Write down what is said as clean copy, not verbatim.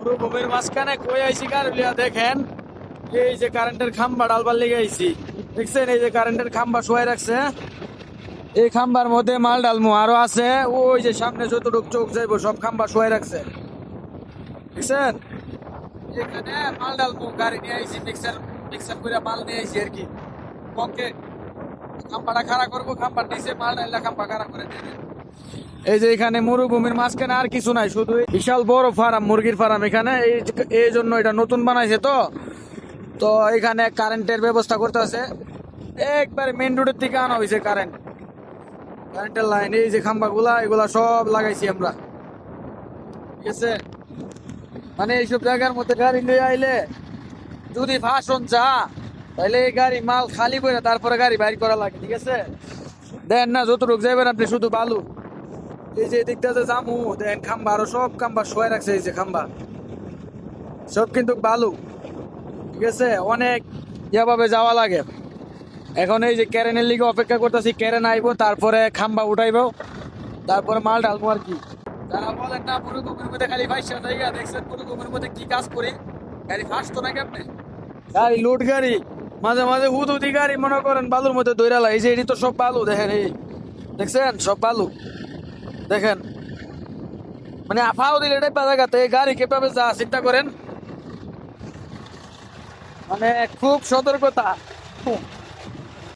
মরুভূমির মাঝখানে কই আইছি কারুলিয়া দেখেন। এই যে কারেন্টের খাম্বা ডালবার লেগে আইছি, দেখছেন? এই যে কারেন্টের খাম্বা শোয়াই রাখছে, এই খাম্বার মধ্যে মাল ডালমু আরো আছে। ওই যে সামনে যতটুক চোখ যাইবো সব খাম্বা শোয়াই রাখছে, দেখছেন? এখানে মাল ডালমু, গাড়ি নিয়ে আইছি, মিক্সার মিক্সার করে মাল নিয়ে আইছি আর কি। ওকে, খাম্বাটা খাড়া করবো, খাম্বার নিচে মাল ডাইলা খাম্বা খাড়া করে দিয়ে দেব। এই যে এখানে মরুভূমির মাঝখানে আর কিছু নাই, শুধু বিশাল বড় ফার্ম, মুরগির ফার্ম এখানে। এই জন্য এটা নতুন বানাইছে তো। তো এখানে কারেন্টের ব্যবস্থা করতে আছে, একবারে মেন রোডের থেকে আনা হয়েছে কারেন্ট, কারেন্টের লাইন। এই যে খাম্বা গুলা, এগুলা সব লাগাইছি আমরা, ঠিক আছে? মানে এইসব জায়গার মধ্যে গাড়ি নিয়ে আইলে যদি ভাষণ যা, তাহলে এই গাড়ি মাল খালি করে তারপরে গাড়ি বাইর করা লাগে, ঠিক আছে? দেন না যতটুকু যাবেন আপনি শুধু বালু। এই যে দিকটা যে জামু দেন, খাম্বা আরো সব খাম্বা শোয় রাখছে, এই যে খাম্বা সব কিন্তু বালু, ঠিক আছে? অনেক ইভাবে যাওয়া লাগে। এখন এই যে ক্যারেনের লিগে অপেক্ষা করতেছি, ক্যারেন আইবো, তারপরে খাম্বা উঠাইবো, তারপরে মাল ঢালবো আর কি। তারা বলেন না মরুভূমির মধ্যে খালি পয়সা জায়গা, দেখছেন মরুভূমির মধ্যে কি কাজ করি? গাড়ি ফাঁসতো না কেমনে? গাড়ি লোড গাড়ি, মাঝে মাঝে হুদুদি গাড়ি মনে করেন বালুর মধ্যে দৈরালা। এই যে এটি তো সব বালু, দেখেন এই, দেখছেন? সব বালু দেখেন, মানে আফাও দিলে এটাই জায়গাতে গাড়ি কিভাবে যা চিন্তা করেন, মানে খুব সতর্কতা।